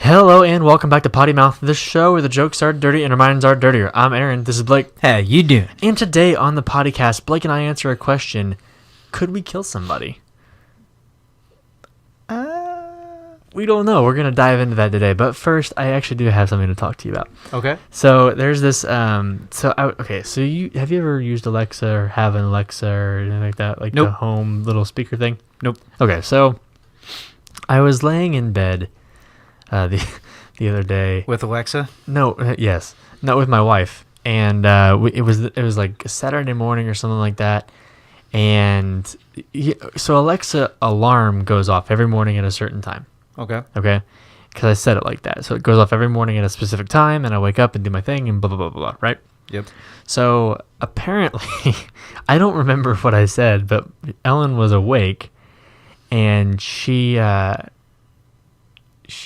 Hello and welcome back to Potty Mouth, the show where the jokes are dirty and our minds are dirtier. I'm Aaron, this is Blake. How you doing? And today on the Potty Cast, Blake and I answer a question. Could we kill somebody? We don't know. We're going to dive into that today. But first, I actually do have something to talk to you about. Okay. So there's this, so you have you ever used Alexa or have an Alexa or anything like that? Like Nope. the home little speaker thing? Nope. Okay, so I was laying in bed the other day. With Alexa? No, yes. Not with my wife. And it was like a Saturday morning or something like that. And so Alexa alarm goes off every morning at a certain time. Okay. Okay? Because I set it like that. So it goes off every morning at a specific time, and I wake up and do my thing and blah, blah, blah, blah, blah, right? Yep. So apparently, I don't remember what I said, but Ellen was awake, and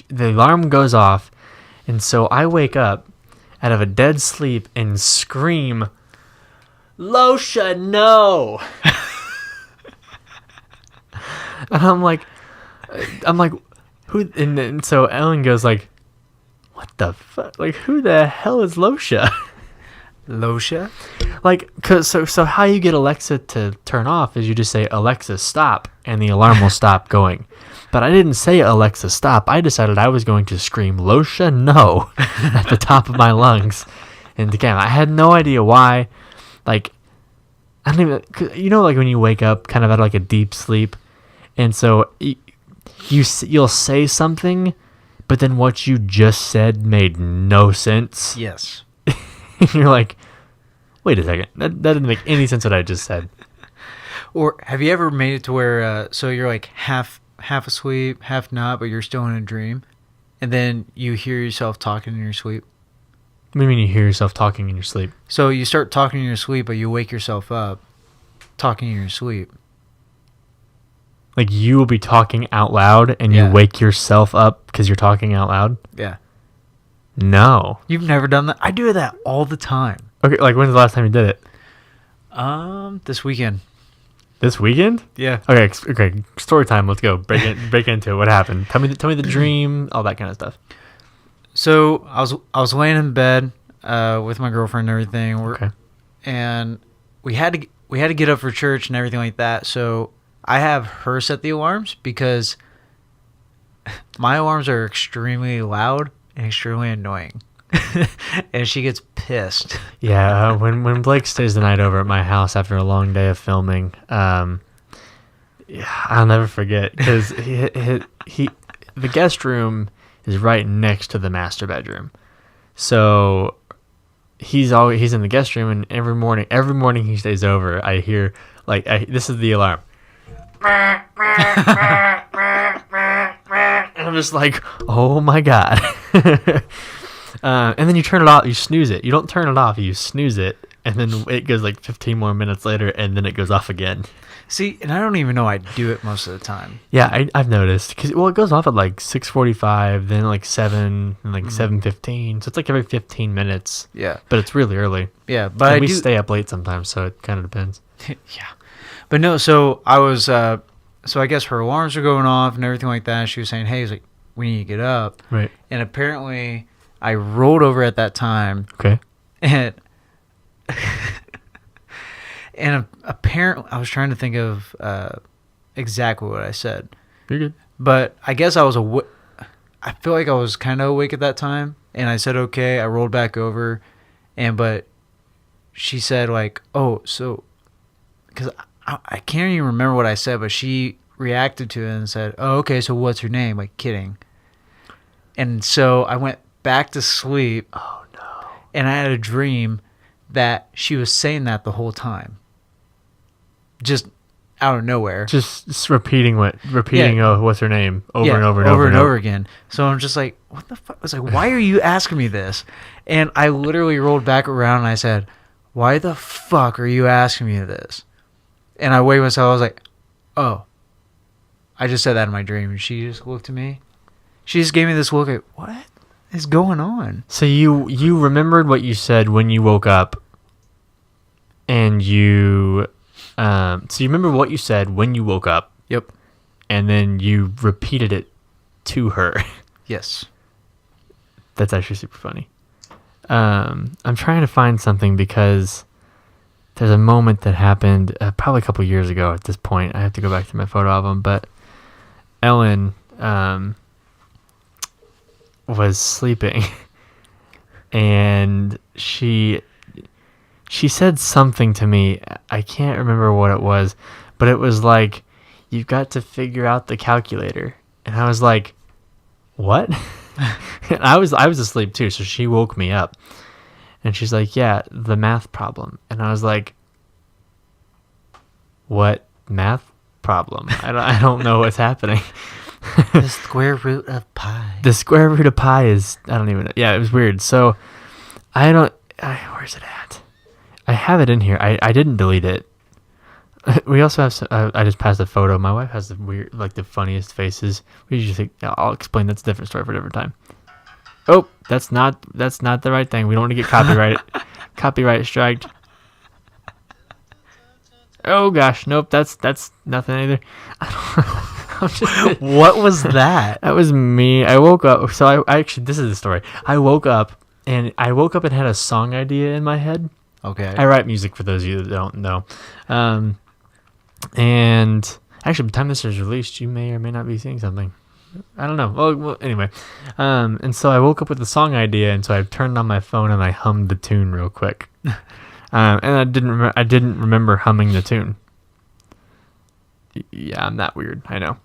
the alarm goes off, and so I wake up out of a dead sleep and scream, "Losha, no!" And I'm like, who? And so Ellen goes like, "What the fuck? Like, who the hell is Losha?" Losha? Like, so how you get Alexa to turn off is you just say, "Alexa, stop," and the alarm will stop going. But I didn't say, "Alexa, stop." I decided I was going to scream, "Losha, no," at the top of my lungs. And again, I had no idea why. Like, I don't even, like when you wake up kind of out of like a deep sleep, and so you'll say something, but then what you just said made no sense. Yes. And you're like, wait a second, that didn't make any sense what I just said. Or have you ever made it to where so you're like half asleep, half not, but you're still in a dream, and then you hear yourself talking in your sleep? What do you mean you hear yourself talking in your sleep? So you start talking in your sleep, but you wake yourself up talking in your sleep. Like you will be talking out loud and you wake yourself up because you're talking out loud? Yeah. No. You've never done that? I do that all the time. Okay, like when's the last time you did it? This weekend. This weekend? Yeah. Okay. Story time. Let's go. Break into it. What happened? Tell me the dream, all that kind of stuff. So I was laying in bed with my girlfriend and everything. Okay. And we had to get up for church and everything like that. So I have her set the alarms because my alarms are extremely loud and extremely annoying. And she gets pissed. Yeah, when Blake stays the night over at my house after a long day of filming, I'll never forget because the guest room is right next to the master bedroom, so he's in the guest room, and every morning he stays over, I hear this is the alarm. And I'm just like, oh my god. And then you turn it off, you snooze it. You don't turn it off, you snooze it, and then it goes like 15 more minutes later, and then it goes off again. See, and I don't even know I do it most of the time. Yeah, I've noticed. Cause, it goes off at like 6:45, then like 7, and like 7:15. So it's like every 15 minutes. Yeah. But it's really early. Yeah, but and we stay up late sometimes, so it kind of depends. Yeah. But no, so I was, so I guess her alarms were going off and everything like that. She was saying, hey, like, we need to get up. Right. And apparently I rolled over at that time. Okay. And apparently I was trying to think of exactly what I said. You're good. But I guess I feel like I was kind of awake at that time. And I said, okay. I rolled back over. But she said like, oh, so, because I can't even remember what I said, but she reacted to it and said, oh, okay, so what's your name? Like, kidding. And so I went back to sleep. Oh, no. And I had a dream that she was saying that the whole time. Just out of nowhere. Just repeating what's her name over and over and over again. So I'm just like, what the fuck? I was like, why are you asking me this? And I literally rolled back around and I said, why the fuck are you asking me this? And I weighed myself. I was like, oh, I just said that in my dream. And she just looked at me. She just gave me this look like, what is going on? So you remembered what you said when you woke up, and you remember what you said when you woke up. Yep. And then you repeated it to her. Yes. That's actually super funny. I'm trying to find something because there's a moment that happened probably a couple years ago at this point. I have to go back to my photo album, but Ellen was sleeping and she said something to me. I can't remember what it was, but it was like, you've got to figure out the calculator. And I was like, what? And I was asleep too, so she woke me up. And she's like, yeah, the math problem. And I was like, what math problem? I don't know what's happening. The square root of pi. The square root of pi is, I don't even know. Yeah, it was weird. So where's it at? I have it in here. I didn't delete it. We also have, I just passed a photo. My wife has the weird, like the funniest faces. We usually think, I'll explain, that's a different story for a different time. Oh, that's not the right thing. We don't want to get copyright striked. Oh gosh, nope, that's nothing either. What was that? That was me. I woke up. So I actually, this is the story. I woke up and had a song idea in my head. Okay. I write music, for those of you that don't know. And actually, by the time this is released, you may or may not be seeing something. I don't know. Well, anyway. And so I woke up with the song idea, and so I turned on my phone and I hummed the tune real quick. And I didn't remember humming the tune. Yeah, I'm that weird. I know.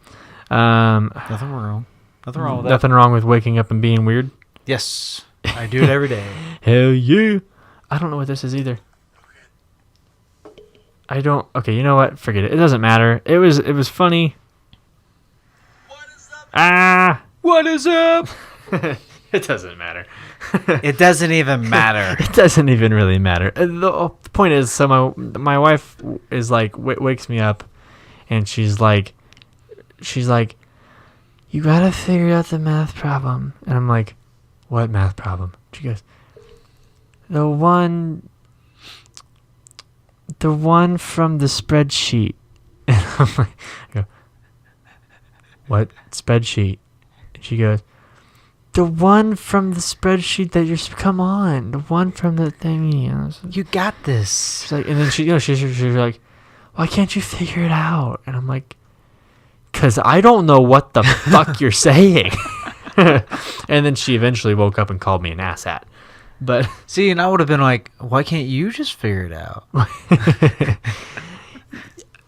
Nothing wrong. Nothing wrong with that. Nothing wrong with waking up and being weird. Yes, I do it every day. Hell yeah! I don't know what this is either. I don't. Okay, you know what? Forget it. It doesn't matter. It was funny. What is up? It doesn't matter. It doesn't even matter. It doesn't even really matter. The point is, so my wife is like wakes me up, and she's like, you gotta figure out the math problem. And I'm like, what math problem? She goes, the one from the spreadsheet. And I'm like, I go, what spreadsheet? And she goes, the one from the spreadsheet that come on, the one from the thingy. You got this. She's like, and then she's like, why can't you figure it out? And I'm like, because I don't know what the fuck you're saying. And then she eventually woke up and called me an asshat. But see, and I would have been like, why can't you just figure it out?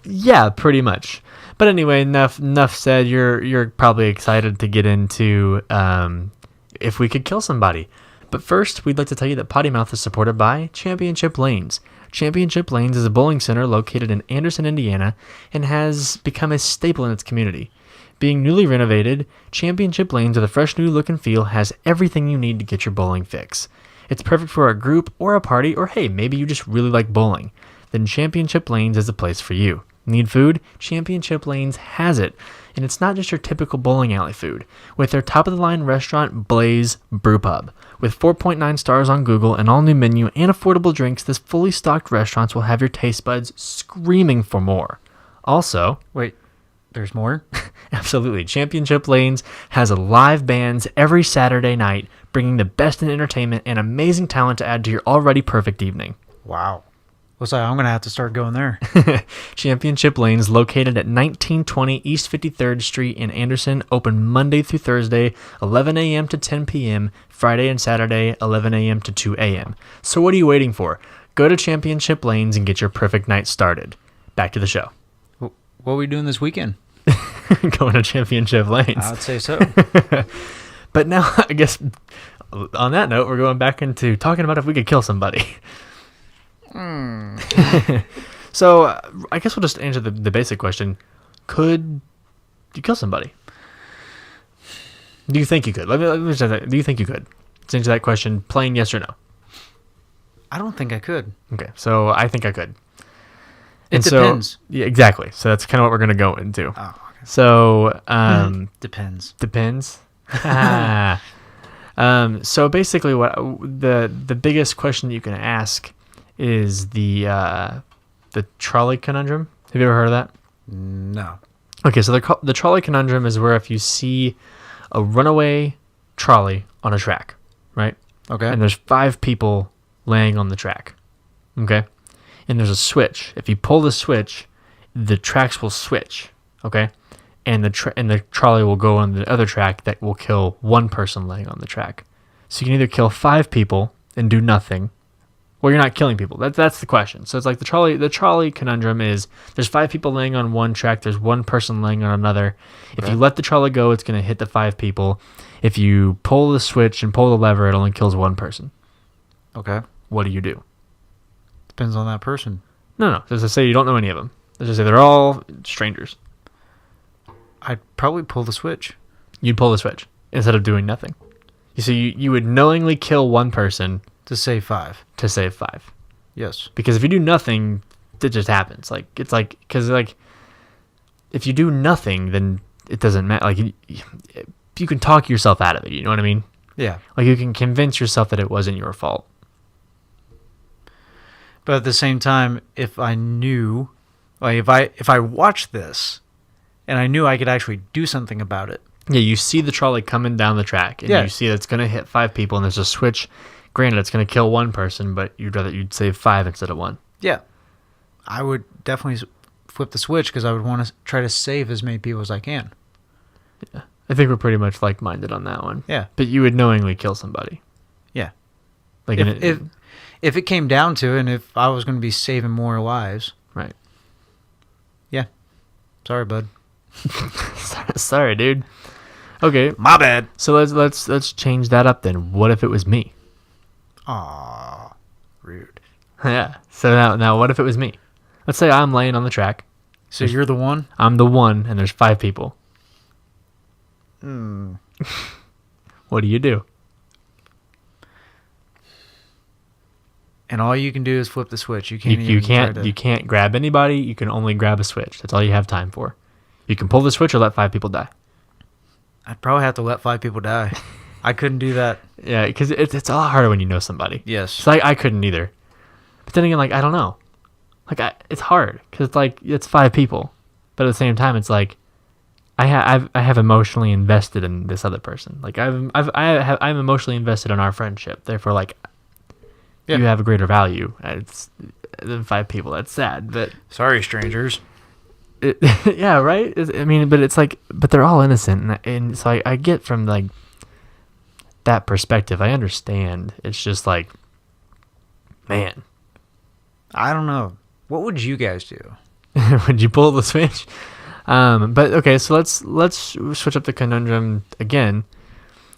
Yeah, pretty much. But anyway, enough said. You're probably excited to get into if we could kill somebody. But first, we'd like to tell you that Potty Mouth is supported by Championship Lanes. Championship Lanes is a bowling center located in Anderson, Indiana, and has become a staple in its community. Being newly renovated, Championship Lanes with a fresh new look and feel has everything you need to get your bowling fix. It's perfect for a group or a party, or hey, maybe you just really like bowling. Then Championship Lanes is the place for you. Need food? Championship Lanes has it. And it's not just your typical bowling alley food. With their top-of-the-line restaurant, Blaze Brew Pub. With 4.9 stars on Google, an all-new menu, and affordable drinks, this fully stocked restaurant will have your taste buds screaming for more. Also... Wait, there's more? Absolutely. Championship Lanes has live bands every Saturday night, bringing the best in entertainment and amazing talent to add to your already perfect evening. Wow. Looks like I'm going to have to start going there. Championship Lanes, located at 1920 East 53rd Street in Anderson, open Monday through Thursday, 11 a.m. to 10 p.m., Friday and Saturday, 11 a.m. to 2 a.m. So what are you waiting for? Go to Championship Lanes and get your perfect night started. Back to the show. What are we doing this weekend? Going to Championship Lanes. I would say so. But now, I guess, on that note, we're going back into talking about if we could kill somebody. So I guess we'll just answer the basic question. Could you kill somebody? Do you think you could? Let me say that. Do you think you could? Let's answer that question plain yes or no. I don't think I could. Okay, so I think I could. It depends. Yeah, exactly. So that's kind of what we're going to go into. Oh, okay. So depends. Depends. So basically what the biggest question that you can ask is the trolley conundrum. Have you ever heard of that? No. Okay, so the trolley conundrum is where if you see a runaway trolley on a track, right? Okay. And there's 5 people laying on the track, okay? And there's a switch. If you pull the switch, the tracks will switch, okay? And the trolley will go on the other track that will kill 1 person laying on the track. So you can either kill 5 people and do nothing, or you're not killing people. That's the question. So it's like the trolley conundrum is there's 5 people laying on one track, there's 1 person laying on another. If you let the trolley go, it's going to hit the 5 people. If you pull the switch and pull the lever, it only kills 1 person. Okay. What do you do? Depends on that person. No. Let's just say you don't know any of them. Let's just say they're all strangers. I'd probably pull the switch. You'd pull the switch instead of doing nothing. So you would knowingly kill 1 person To save 5. to save 5. Yes. Because if you do nothing, it just happens. Like it's like because like if you do nothing, then it doesn't matter. Like you can talk yourself out of it. You know what I mean? Yeah. Like you can convince yourself that it wasn't your fault. But at the same time, if I knew, like if I watched this, and I knew I could actually do something about it. Yeah, you see the trolley coming down the track, and you see that it's going to hit 5 people, and there's a switch. Granted, it's going to kill 1 person, but you'd save 5 instead of 1. Yeah. I would definitely flip the switch because I would want to try to save as many people as I can. Yeah, I think we're pretty much like-minded on that one. Yeah. But you would knowingly kill somebody. Yeah. Like if it came down to it, and if I was going to be saving more lives. Right. Yeah. Sorry, bud. Sorry, dude. Okay, My bad. so let's change that up then. What if it was me? Aw, rude. Yeah. So now what if it was me? Let's say I'm laying on the track. So you're the one? I'm the one, and there's 5 people. What do you do? And all you can do is flip the switch. You can't. You can't grab anybody. You can only grab a switch. That's all you have time for. You can pull the switch or let 5 people die. I'd probably have to let 5 people die. I couldn't do that. Yeah, because it's a lot harder when you know somebody. Yes. So I couldn't either. But then again, like I don't know. Like it's hard because it's 5 people, but at the same time, it's like I have emotionally invested in this other person. Like I'm emotionally invested in our friendship. Therefore, like you have a greater value. It's than 5 people. That's sad, but Sorry, strangers. yeah, right. But it's like, but they're all innocent, and so I get from like that perspective. I understand. It's just like, man, I don't know. What would you guys do? would you pull the switch? But okay, so let's switch up the conundrum again.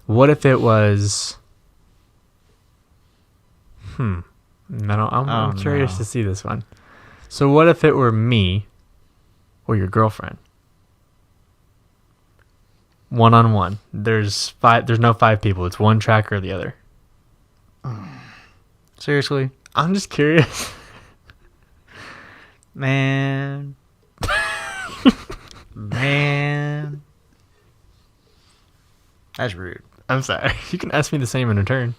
What if it was? I'm curious to see this one. So what if it were me or your girlfriend? 1-on-1. There's no 5 people. It's 1 track or the other. Seriously? I'm just curious. Man. Man. That's rude. I'm sorry. You can ask me the same in return.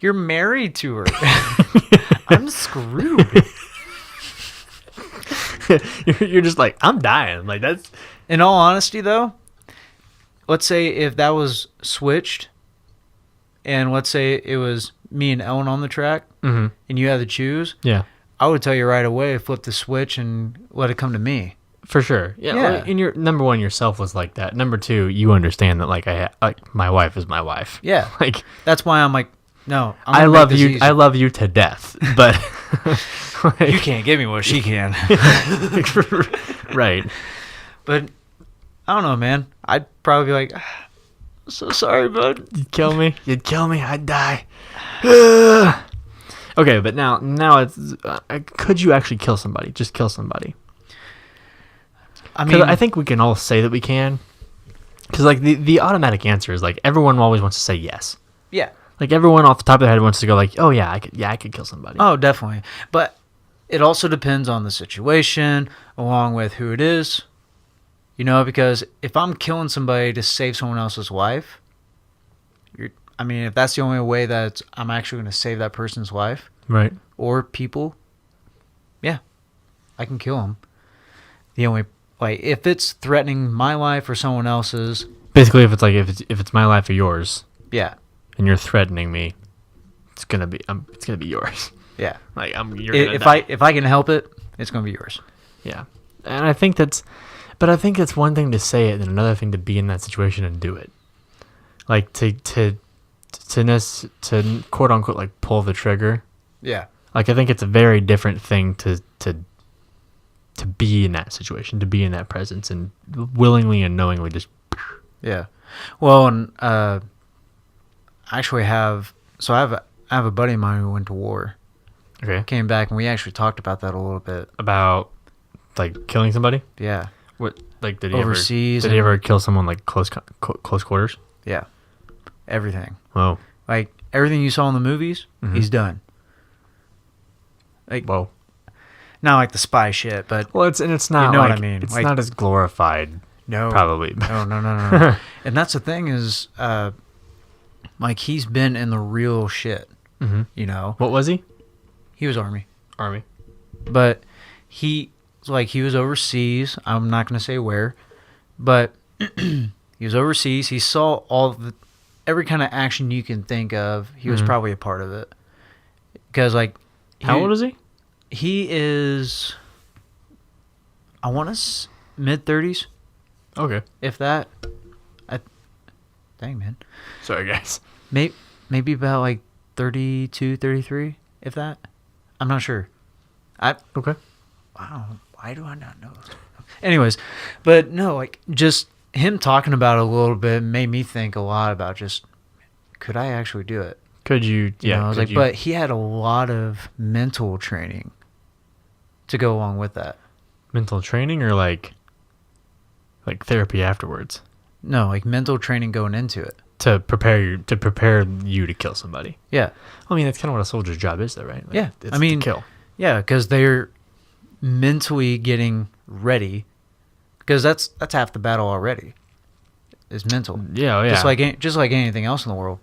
You're married to her. I'm screwed. You're just like, I'm dying. Like that's. In all honesty, though, let's say if that was switched, and let's say it was me and Ellen on the track, and you had to choose. Yeah. I would tell you right away, flip the switch and let it come to me. For sure. Yeah. Well, and your number 1 yourself was like that. Number 2, you understand that like my wife is my wife. Yeah. Like that's why I'm like, no. I love you. I love you to death, but like, you can't give me what she can. Right. But I don't know, man. I'd probably be like, so sorry, bud. You'd kill me. I'd die. Okay, but now it's could you actually kill somebody? Just kill somebody. I mean, I think we can all say that we can, because like the automatic answer is like everyone always wants to say yes. Yeah. Like everyone off the top of their head wants to go like, oh yeah, I could kill somebody. Oh, definitely. But it also depends on the situation, along with who it is. You know, because if I'm killing somebody to save someone else's life, if that's the only way that I'm actually going to save that person's life, right, or people, yeah, I can kill them. The only if it's threatening my life or someone else's, basically, if it's my life or yours, yeah, and you're threatening me, it's gonna be yours. Yeah. Like you're I- gonna if die. I can help it, it's gonna be yours. Yeah, and I think that's one thing to say it, and another thing to be in that situation and do it. Like to quote unquote like pull the trigger. Yeah. Like I think it's a very different thing to be in that situation, to be in that presence, and willingly and knowingly just. Yeah. Well, and I actually I have a buddy of mine who went to war. Okay. Came back and we actually talked about that a little bit. About like killing somebody. Yeah. What like did he Overseas Did he and- ever kill someone like close quarters? Yeah. Everything. Whoa. Like everything you saw in the movies, Mhm. he's done. Like Whoa. not like the spy shit, but Well, it's not. You know what like, I mean. It's Like- not as glorified, no. probably. No. And that's the thing is, like he's been in the real shit. Mm-hmm. You know, What was he? he was Army, Army. but he was overseas. I'm not gonna say where, but he was overseas. He saw every kind of action you can think of. He was Mhm. probably a part of it. Because like, How old is he? He is, I want to mid-30s, Okay. if that. Dang, man. Sorry, guys. Maybe about like 32, 33, if that. I'm not sure. Okay. Wow, why do I not know? Anyways, but no, like just him talking about it a little bit made me think a lot about just, could I actually do it? Could you? You Yeah. know, I was could like, you- but he had a lot of mental training to go along with that. mental training or like therapy afterwards No, like mental training going into it. to prepare you to kill somebody. Yeah. I mean, that's kind of what a soldier's job is, though, right? Like, Yeah, it's I mean, to kill. Yeah, because they're mentally getting ready. Because that's half the battle already. Is mental. Yeah, oh, yeah. Just like anything else in the world.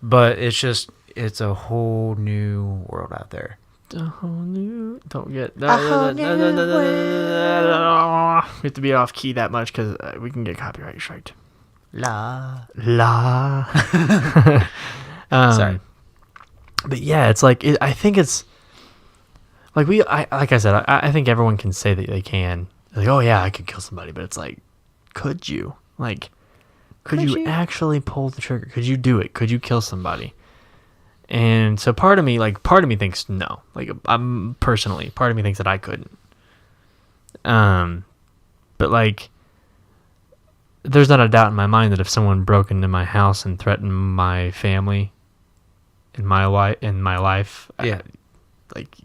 But it's a whole new world out there. A whole new. Don't get. We whole new have to be off key that much because we can get copyright striked. La. Sorry. But yeah, it's like I think it's like like I said, I think everyone can say that they can. Like, oh yeah, I could kill somebody, but it's like, could you? Like, could you actually pull the trigger? Could you do it? Could you kill somebody? And so part of me thinks no. Like, part of me thinks that I couldn't. But like, there's not a doubt in my mind that if someone broke into my house and threatened my family in my life, Yeah. like,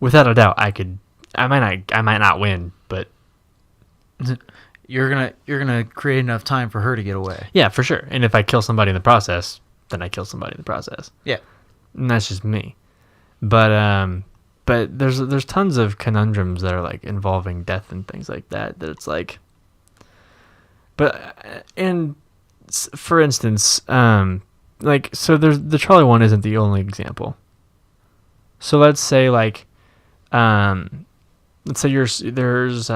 without a doubt, I might not win, but You're gonna create enough time for her to get away. yeah, for sure. And if I kill somebody in the process, then I kill somebody in the process. Yeah. And that's just me. But there's tons of conundrums that are like involving death and things like that it's like, but and for instance, like, so there's the Charlie one isn't the only example. So let's say like, let's say there's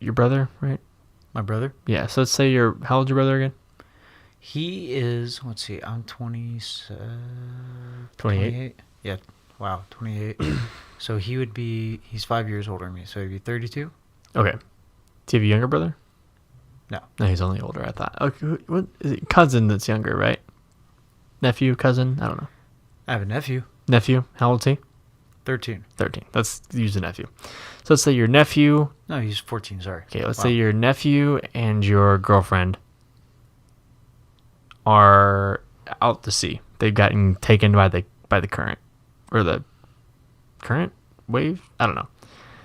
your brother, right? My brother? Yeah. So let's say how old's your brother again? He is, let's see, I'm 27. 28? Yeah. Wow, 28. So he's 5 years older than me, so he'd be 32? Okay. Do you have a younger brother? No. No, he's only older, I thought. Okay, what is it? Cousin that's younger, right? Nephew, cousin? I don't know. I have a nephew, Nephew? How old is he? 13. 13. Let's use the nephew. So let's say your nephew. No, he's 14, sorry. Okay, let's Wow. say your nephew and your girlfriend are out to sea. They've gotten taken by the current. Or the current wave? I don't know.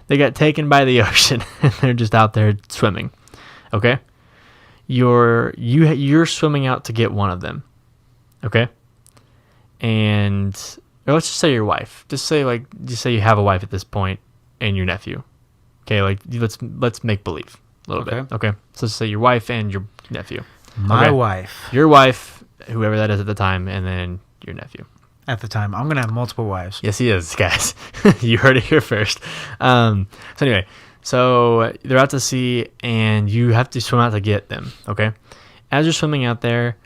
They got taken by the ocean and they're just out there swimming. Okay? You're swimming out to get one of them. Okay? And or let's just say your wife. Just say you have a wife at this point and your nephew. Okay, like let's make believe a little bit. Okay? So let's say your wife and your nephew. My Okay. wife. Your wife, whoever that is at the time, and then your nephew. At the time. I'm going to have multiple wives. Yes, he is, guys. You heard it here first. So anyway, So they're out to sea, and you have to swim out to get them. Okay, as you're swimming out there,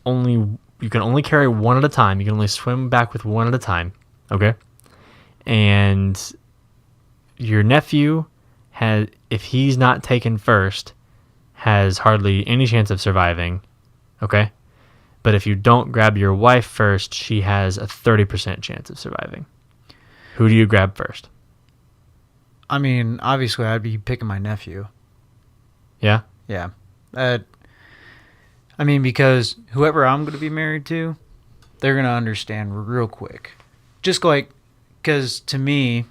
you can only carry one at a time. You can only swim back with one at a time. Okay, and your nephew if he's not taken first, has hardly any chance of surviving. Okay, but if you don't grab your wife first, she has a 30% chance of surviving. Who do you grab first? I mean, obviously, I'd be picking my nephew. Yeah? Yeah. I mean, because whoever I'm going to be married to, they're going to understand real quick. Just like, because to me,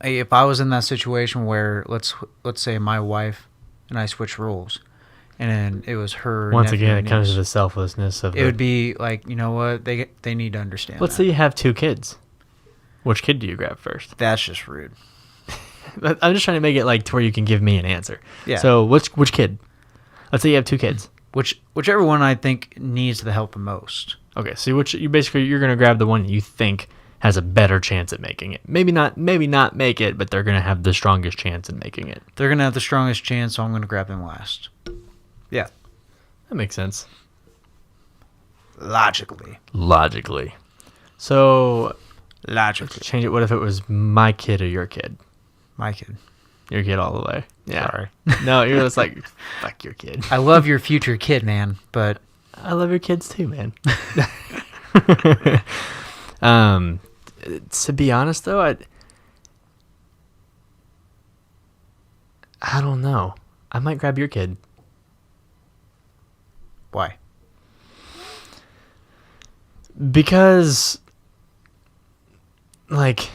if I was in that situation where, let's say my wife and I switch roles, and then it was her. Once again, it comes to the selflessness of it. Would be like, you know what? They need to understand. Let's say you have 2 kids. Which kid do you grab first? That's just rude. I'm just trying to make it like to where you can give me an answer. Yeah. So which kid? Let's say you have 2 kids. Whichever one I think needs the help the most. Okay, so you're gonna grab the one that you think has a better chance at making it. Maybe not make it, but they're gonna have the strongest chance in making it. They're gonna have the strongest chance, so I'm gonna grab them last. Yeah. That makes sense. Logically. So Logically. Change it. What if it was my kid or your kid? My kid. Your kid all the way. Yeah. Sorry. No, you're just like, fuck your kid. I love your future kid, man, but I love your kids too, man. To be honest though, I don't know. I might grab your kid. Why? Because, like,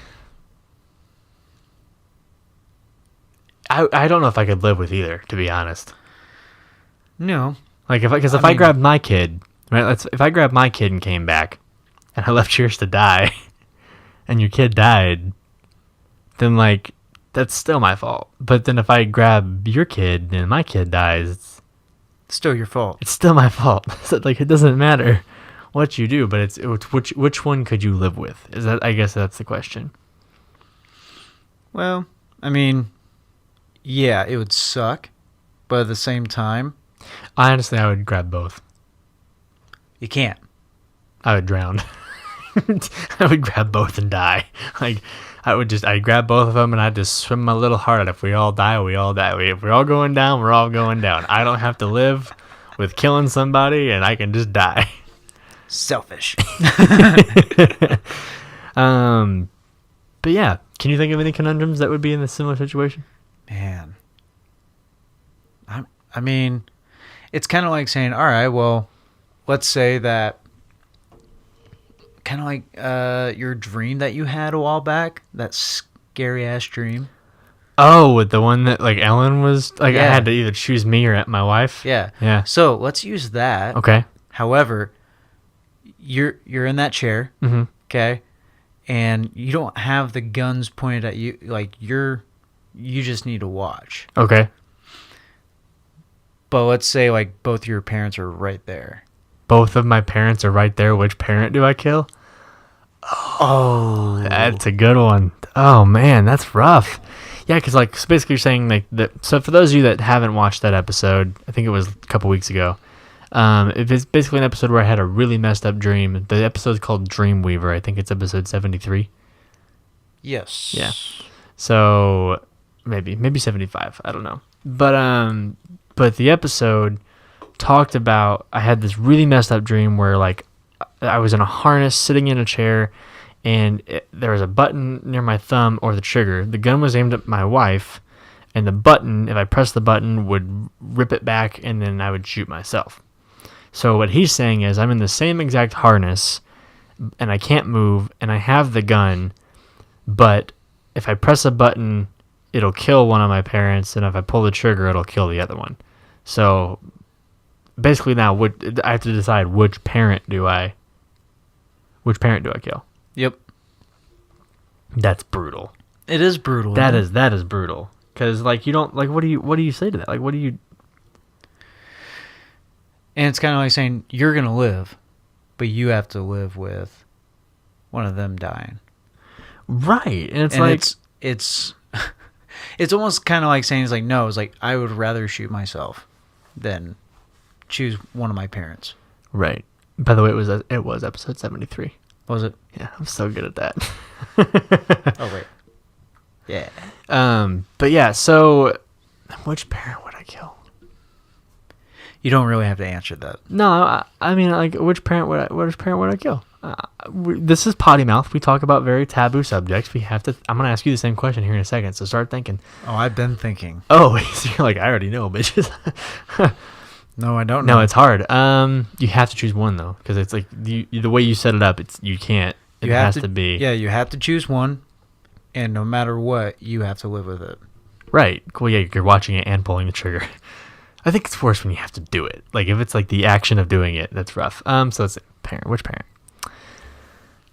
I don't know if I could live with either, to be honest. No. Like, if I grabbed my kid, right? If I grabbed my kid and came back, and I left yours to die, and your kid died, then like that's still my fault. But then if I grab your kid and my kid dies, it's still your fault. It's still my fault. So, like, it doesn't matter what you do, but it's which one could you live with? I guess that's the question. Well, I mean, yeah, it would suck, but at the same time, I would grab both. You can't. I would drown. I would grab both and die. Like, I'd grab both of them and I'd just swim my little heart out. If we all die, we all die. If we're all going down, we're all going down. I don't have to live with killing somebody, and I can just die. Selfish. But yeah, can you think of any conundrums that would be in a similar situation? Man, I mean, it's kind of like saying, all right, well, let's say that kind of like your dream that you had a while back, that scary ass dream. Oh, with the one that like Ellen was like, Yeah. I had to either choose me or my wife. Yeah. Yeah. So let's use that. Okay. However, you're in that chair, Mm-hmm. okay, and you don't have the guns pointed at you. Like you just need to watch. Okay. But let's say like both your parents are right there. Both of my parents are right there. Which parent do I kill? Oh, that's a good one. Oh man, that's rough. Yeah, because like so basically you're saying like that. So for those of you that haven't watched that episode, I think it was a couple weeks ago. It's basically an episode where I had a really messed up dream. The episode's called Dreamweaver. I think it's episode 73. Yes. Yeah. So maybe 75. I don't know. But the episode talked about I had this really messed up dream where like I was in a harness sitting in a chair, and there was a button near my thumb or the trigger. The gun was aimed at my wife, and the button, if I pressed the button, would rip it back, and then I would shoot myself. So what he's saying is I'm in the same exact harness, and I can't move, and I have the gun, but if I press a button, it'll kill one of my parents, and if I pull the trigger, it'll kill the other one. So basically now I have to decide which parent do I kill. Yep. That's brutal. It is brutal. That is brutal. Because like you don't like what do you say to that? Like what do you? And it's kind of like saying you're gonna live, but you have to live with one of them dying. Right, and And it's It's almost kind of like saying, it's like, no, it's like, I would rather shoot myself than choose one of my parents. Right. By the way, it was episode 73. Was it? Yeah, I'm so good at that. Oh, wait. Yeah. But yeah, so which parent would I kill? You don't really have to answer that. No, I mean, like, which parent would I kill? This is Potty Mouth. We talk about very taboo subjects. I'm going to ask you the same question here in a second, so start thinking. Oh, I've been thinking. Oh, so you're like, I already know, bitches. No, I don't know. No, it's hard. You have to choose one, though, because it's like, the way you set it up, you can't. It has to be. Yeah, you have to choose one, and no matter what, you have to live with it. Right. Well, yeah, you're watching it and pulling the trigger. I think it's worse when you have to do it. Like, if it's like the action of doing it, that's rough. So let's say parent. Which parent?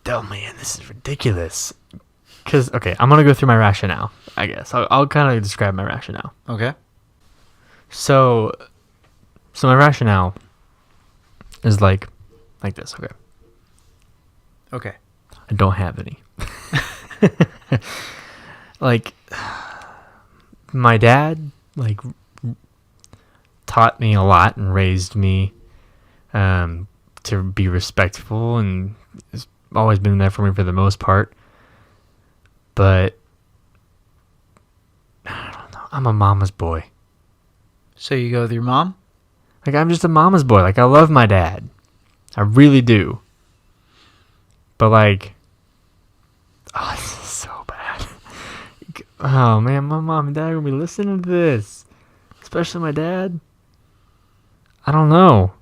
Oh man, this is ridiculous. Because, okay, I'm going to go through my rationale, I guess. I'll kind of describe my rationale. Okay. So my rationale is like this, okay? Okay. I don't have any. Like, my dad, like, taught me a lot and raised me to be respectful, and has always been there for me for the most part. But I don't know. I'm a mama's boy. So you go with your mom? Like, I'm just a mama's boy. Like, I love my dad. I really do. But, like, oh, this is so bad. Oh, man, my mom and dad are going to be listening to this. Especially my dad. I don't know.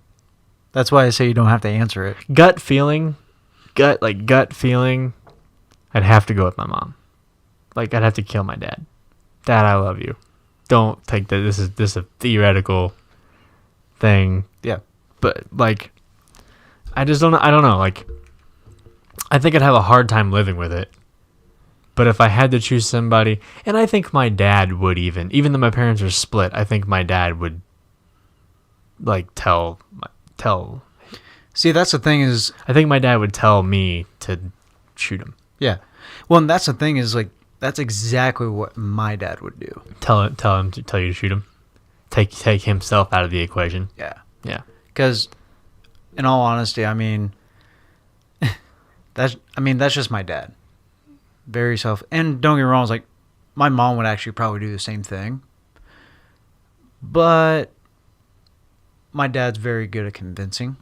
That's why I say you don't have to answer it. Gut feeling, I'd have to go with my mom. Like, I'd have to kill my dad. Dad, I love you. Don't take that. This is a theoretical thing. Yeah. But, like, I don't know. Like, I think I'd have a hard time living with it. But if I had to choose somebody, and I think my dad would even though my parents are split, I think my dad would, like, tell. See, that's the thing is, I think my dad would tell me to shoot him. yeah. Well, and that's the thing is, like, that's exactly what my dad would do. Tell you to shoot him. Take himself out of the equation. Yeah. Yeah. Because, in all honesty, I mean, that's just my dad. Very and don't get me wrong, it's like, my mom would actually probably do the same thing. But my dad's very good at convincing.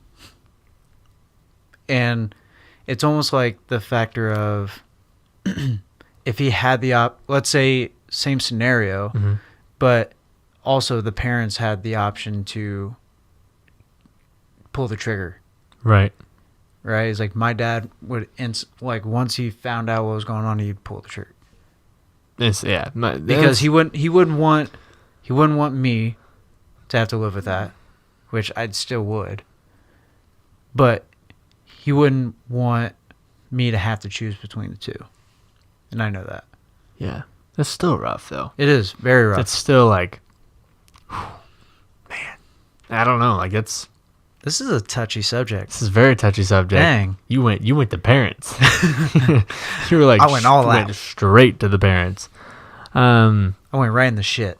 And it's almost like the factor of if he had let's say same scenario, Mm-hmm. but also the parents had the option to pull the trigger. Right. Right? It's like my dad would, like, once he found out what was going on, he'd pull the trigger. Because he wouldn't want me to have to live with that, which I'd still would. But he wouldn't want me to have to choose between the two. And I know that. Yeah. That's still rough, though. It is very rough. It's still like, man, I don't know. Like, This is a touchy subject. This is a very touchy subject. Dang. You went to parents. You were like, I went all out. Went straight to the parents. I went right in the shit.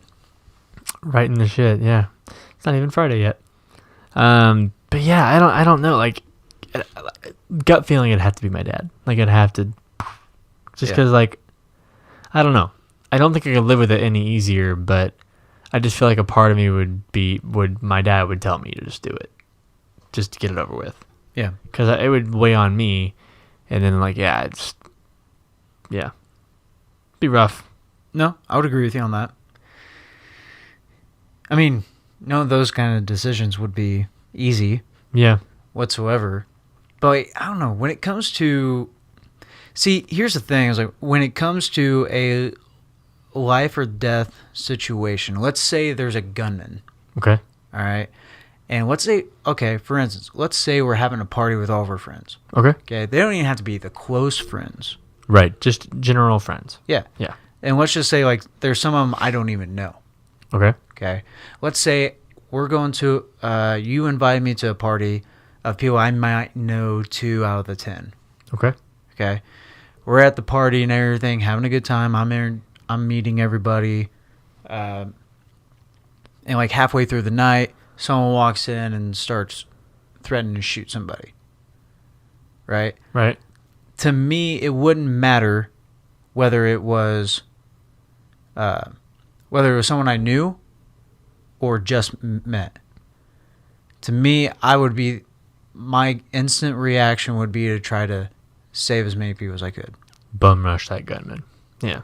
Right in the shit, yeah. It's not even Friday yet. But yeah, I don't know. Like, gut feeling, it'd have to be my dad. Like, I'd have to, just because, like, I don't know. I don't think I could live with it any easier, but I just feel like a part of me my dad would tell me to just do it. Just to get it over with. Yeah. Because it would weigh on me, and then, like, be rough. No, I would agree with you on that. I mean, no, those kind of decisions would be easy. Yeah. Whatsoever. But, like, I don't know. When it comes to... See, here's the thing. Is like, when it comes to a life or death situation, let's say there's a gunman. Okay. All right? And let's say, okay, for instance, let's say we're having a party with all of our friends. Okay. Okay, they don't even have to be the close friends. Right, just general friends. Yeah. Yeah. And let's just say, like, there's some of them I don't even know. Okay. Okay. Let's say we're going to, you invited me to a party of people I might know 2 out of the 10. Okay. Okay. We're at the party and everything, having a good time. I'm I'm meeting everybody, and like halfway through the night, someone walks in and starts threatening to shoot somebody. Right? Right. To me, it wouldn't matter whether it was someone I knew or just met. To me, my instant reaction would be to try to save as many people as I could. Bum rush that gunman. Yeah.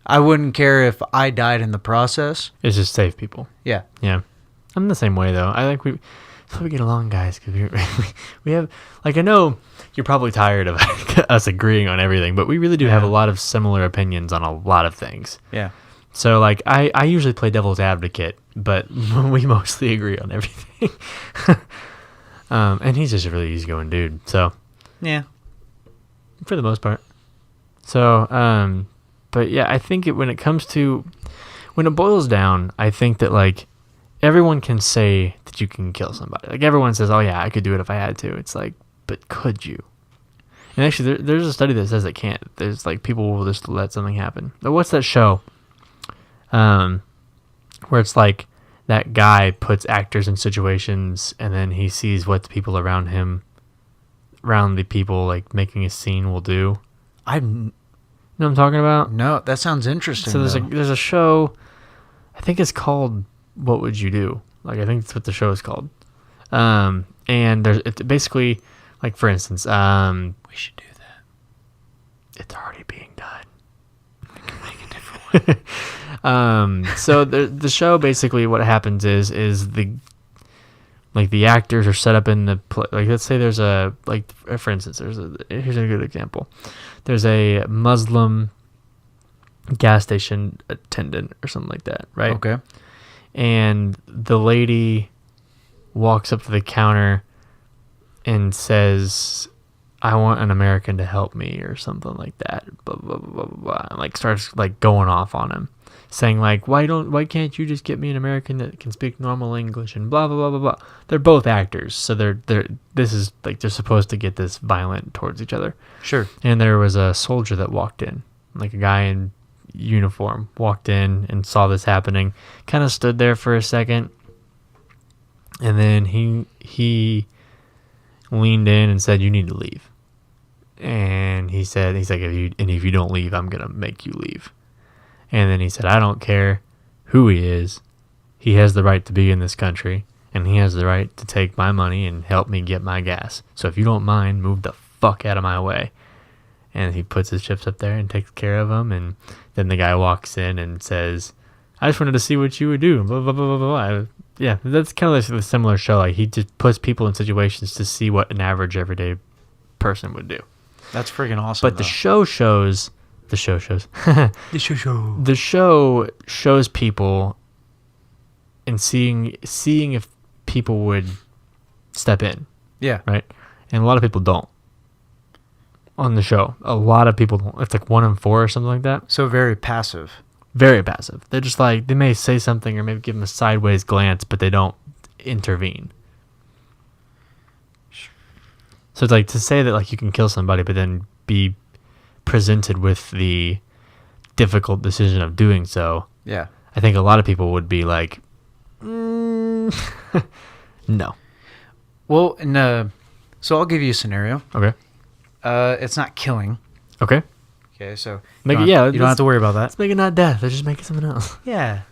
I wouldn't care if I died in the process. It's just save people. Yeah. Yeah. I'm the same way, though. I think we get along, guys, because we have, like, I know you're probably tired of us agreeing on everything, but we really do have a lot of similar opinions on a lot of things. Yeah. So, like, I usually play devil's advocate, but we mostly agree on everything. And he's just a really easygoing dude. So, yeah, for the most part. So, but yeah, I think when it boils down, I think that, like, everyone can say that you can kill somebody. Like, everyone says, oh yeah, I could do it if I had to. It's like, but could you? And actually, there's a study that says it can't. There's, like, people will just let something happen. But what's that show? Where it's like that guy puts actors in situations and then he sees what the people around the people, like, making a scene will do. You know what I'm talking about? No, that sounds interesting. So there's a show, I think it's called What Would You Do? Like, I think that's what the show is called. And it's basically, like, for instance, we should do that. It's already being done. We can make a different one. So the show, basically what happens is the actors are set up in the like, let's say there's a, like, for instance, here's a good example. There's a Muslim gas station attendant or something like that, right? Okay. And the lady walks up to the counter and says, I want an American to help me, or something like that. Blah, blah, blah, blah, blah. And, like, starts, like, going off on him, saying, like, why can't you just get me an American that can speak normal English, and blah, blah, blah, blah, blah. They're both actors, so this is, like, they're supposed to get this violent towards each other. Sure. And there was a soldier that walked in, like, a guy in uniform walked in and saw this happening, kind of stood there for a second, and then he leaned in and said, you need to leave. And he's like, if you don't leave, I'm gonna make you leave. And then he said, I don't care who he is, he has the right to be in this country, and he has the right to take my money and help me get my gas. So if you don't mind, move the fuck out of my way. And he puts his chips up there and takes care of them. And then the guy walks in and says, I just wanted to see what you would do. Blah, blah, blah, blah, blah. Yeah, that's kind of like a similar show. Like, he just puts people in situations to see what an average everyday person would do. That's freaking awesome. But the show shows people and seeing if people would step in. Yeah. Right? And a lot of people don't. On the show, a lot of people don't. It's like 1 in 4 or something like that. So very passive. Very passive. They're just like, they may say something or maybe give them a sideways glance, but they don't intervene. So it's like, to say that, like, you can kill somebody but then be presented with the difficult decision of doing so. Yeah. I think a lot of people would be like, no. Well, so I'll give you a scenario. Okay. It's not killing. Okay. Okay, so you don't have to worry about that. Let's make it not death. Let's just make it something else. Yeah.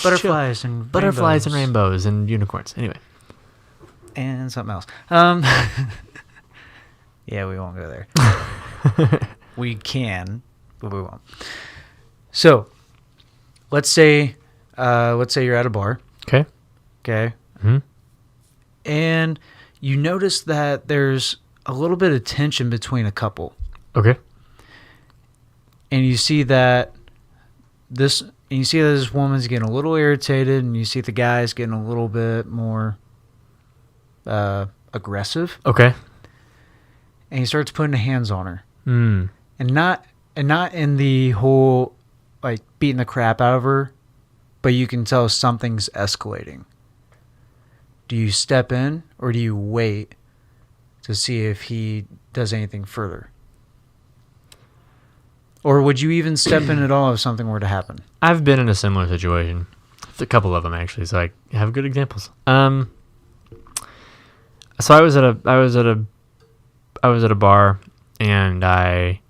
Butterflies and rainbows and unicorns. Anyway. And something else. Yeah, we won't go there. We can, but we won't. So, let's say you're at a bar. Okay. Okay. Mm-hmm. And you notice that there's a little bit of tension between a couple. Okay. And you see that this woman's getting a little irritated, and you see the guy's getting a little bit more aggressive. Okay. And he starts putting hands on her. Mm. And not in the whole, like, beating the crap out of her, but you can tell something's escalating. Do you step in, or do you wait to see if he does anything further? Or would you even step in at all if something were to happen? I've been in a similar situation. A couple of them actually, so I have good examples. So I was at a bar, and I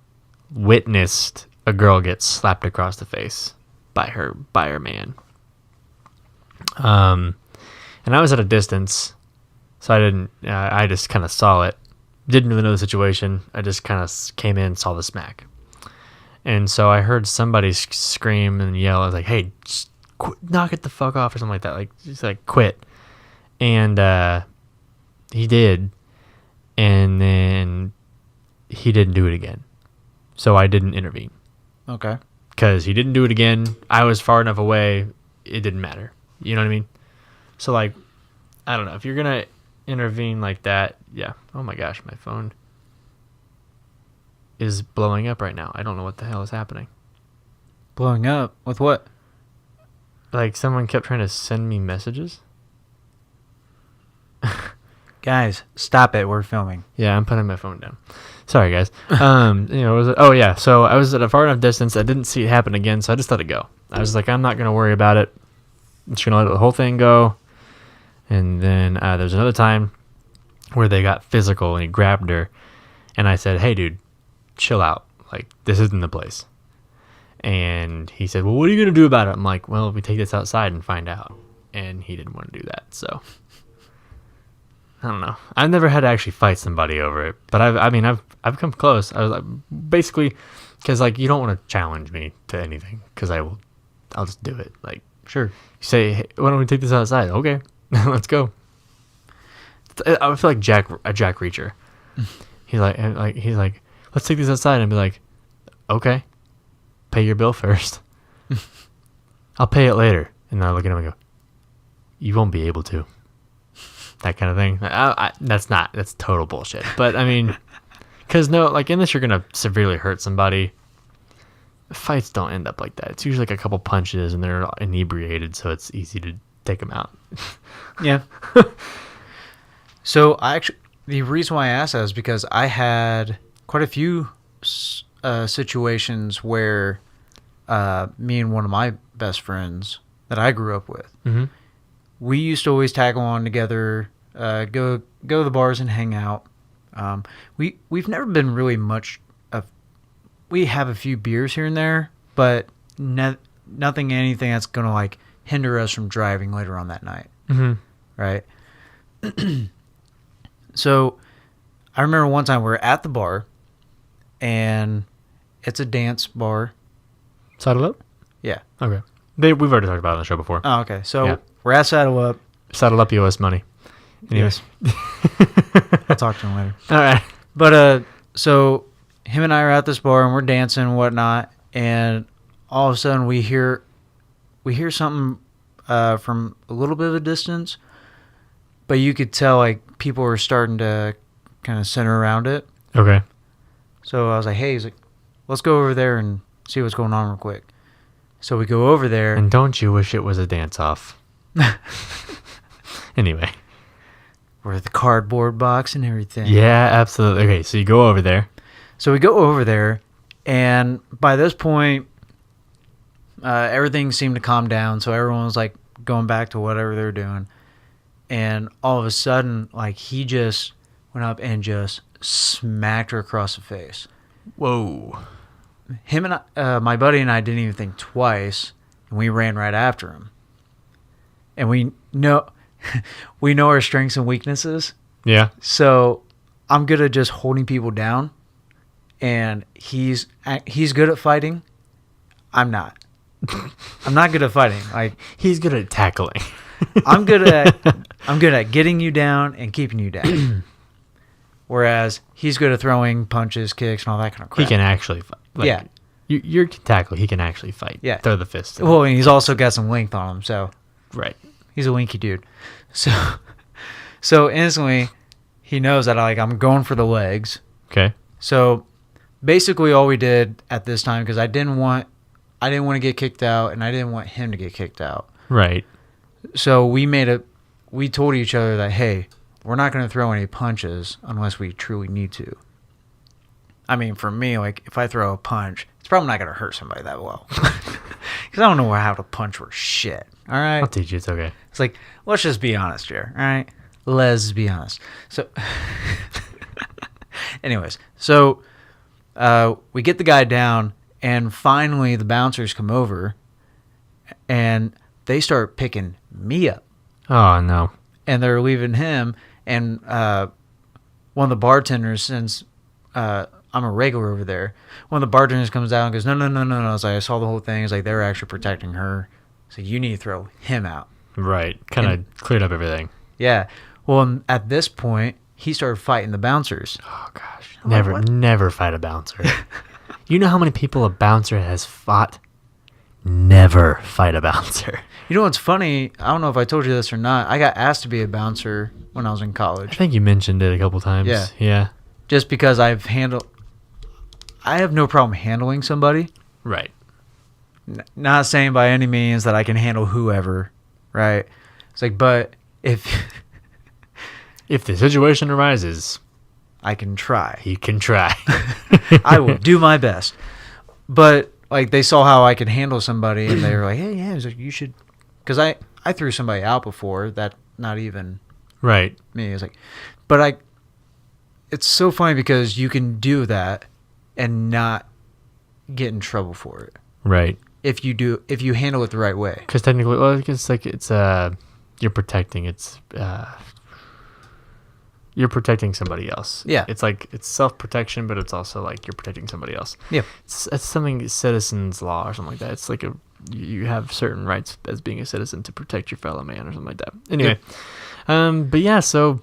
witnessed a girl get slapped across the face by her man. And I was at a distance, so I didn't. I just kind of saw it. Didn't really know the situation. I just kind of came in, saw the smack, and so I heard somebody scream and yell. I was like, "Hey, just knock it the fuck off," or something like that. Like, just like quit. And he did, and then he didn't do it again. So I didn't intervene. Okay. Because he didn't do it again. I was far enough away. It didn't matter. You know what I mean? So, like, I don't know. If you're going to intervene like that, yeah. Oh, my gosh. My phone is blowing up right now. I don't know what the hell is happening. Blowing up? With what? Like, someone kept trying to send me messages. Guys, stop it. We're filming. Yeah, I'm putting my phone down. Sorry, guys. So I was at a far enough distance. I didn't see it happen again, so I just let it go. I was like, I'm not going to worry about it. I'm just going to let the whole thing go. And then there's another time where they got physical, and he grabbed her. And I said, hey, dude, chill out. Like, this isn't the place. And he said, well, what are you going to do about it? I'm like, well, we take this outside and find out. And he didn't want to do that, so... I don't know. I've never had to actually fight somebody over it, but I've come close. I was like, basically, because like you don't want to challenge me to anything, because I'll just do it. Like, sure. You say, hey, why don't we take this outside? Okay, let's go. I feel like Jack Reacher. He's like, let's take this outside, and be like, okay, pay your bill first. I'll pay it later, and I look at him and go, you won't be able to. That kind of thing. That's total bullshit. But I mean, because unless you're gonna severely hurt somebody, fights don't end up like that. It's usually like a couple punches and they're inebriated, so it's easy to take them out. Yeah. So the reason why I asked that is because I had quite a few situations where me and one of my best friends that I grew up with. Mm-hmm. We used to always tag along together, go to the bars and hang out. We've never been really much of. We have a few beers here and there, but nothing, anything that's gonna like hinder us from driving later on that night. Mm-hmm. Right. So, I remember one time we were at the bar, and it's a dance bar. Saddle Up? Yeah. Okay. We've already talked about it on the show before. Oh, okay. So. Yeah. We're at Saddle Up. Saddle Up, you owe us money. Anyways. Yes. I'll talk to him later. All right. But so him and I are at this bar and we're dancing and whatnot, and all of a sudden we hear something from a little bit of a distance, but you could tell like people were starting to kind of center around it. Okay. So I was like, hey, he's like, let's go over there and see what's going on real quick. So we go over there. And don't you wish it was a dance-off? Anyway, with the cardboard box and everything. Yeah, absolutely. Okay, so you go over there. So we go over there, and by this point, everything seemed to calm down. So everyone was like going back to whatever they're doing, and all of a sudden, like he just went up and just smacked her across the face. Whoa! Him and my buddy and I didn't even think twice, and we ran right after him. And we know our strengths and weaknesses. Yeah. So I'm good at just holding people down, and he's good at fighting. I'm not. I'm not good at fighting. Like he's good at tackling. I'm good at getting you down and keeping you down. Whereas he's good at throwing punches, kicks, and all that kind of crap. He can actually fight. Like, yeah. You're tackle. He can actually fight. Yeah. Throw the fist. Well, and he's also got some length on him, so. Right. He's a winky dude. So instantly, he knows that I'm going for the legs. Okay. So basically all we did at this time, because I didn't want to get kicked out, and I didn't want him to get kicked out. Right. So we told each other that, hey, we're not going to throw any punches unless we truly need to. I mean, for me, like, if I throw a punch, it's probably not going to hurt somebody that well. Because I don't know how to punch for shit. All right? I'll teach you. It's okay. It's like, let's just be honest here. All right? Let's be honest. So, anyways, so we get the guy down, and finally the bouncers come over, and they start picking me up. Oh, no. And they're leaving him, and one of the bartenders, since I'm a regular over there, one of the bartenders comes out and goes, no. I was like, I saw the whole thing. It's like, they're actually protecting her. So you need to throw him out. Right. Kind of cleared up everything. Yeah. Well, at this point, he started fighting the bouncers. Oh, gosh. Never fight a bouncer. You know how many people a bouncer has fought? Never fight a bouncer. You know what's funny? I don't know if I told you this or not. I got asked to be a bouncer when I was in I college. think you mentioned it a couple times. Yeah. Just because I have no problem handling somebody. Right. Not saying by any means that I can handle whoever, right? It's like, but if the situation arises, I can try. he can try. I will do my best. But like, they saw how I could handle somebody, and they were like, "Hey, yeah, like, you should," because I threw somebody out before. That not even Right. me. It's like, but it's so funny because you can do that and not get in trouble for it. Right. If you handle it the right way. Because technically, well, it's you're protecting. You're protecting somebody else. Yeah. It's like, it's self-protection, but it's also like you're protecting somebody else. Yeah. It's something, citizen's law or something like that. It's like you have certain rights as being a citizen to protect your fellow man or something like that. Anyway. But yeah, so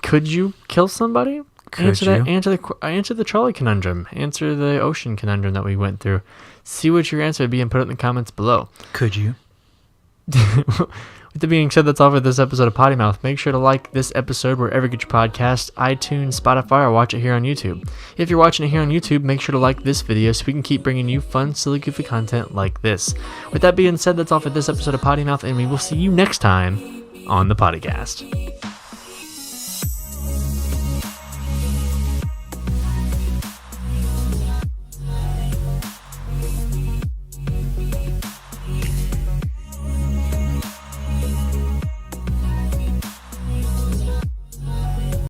could you kill somebody? Answer the trolley conundrum. Answer the ocean conundrum that we went through. See what your answer would be and put it in the comments below. Could you? With that being said, that's all for this episode of Potty Mouth. Make sure to like this episode wherever you get your podcast, iTunes, Spotify, or watch it here on YouTube. If you're watching it here on YouTube, make sure to like this video so we can keep bringing you fun, silly, goofy content like this. With that being said, that's all for this episode of Potty Mouth, and we will see you next time on the Potty Cast.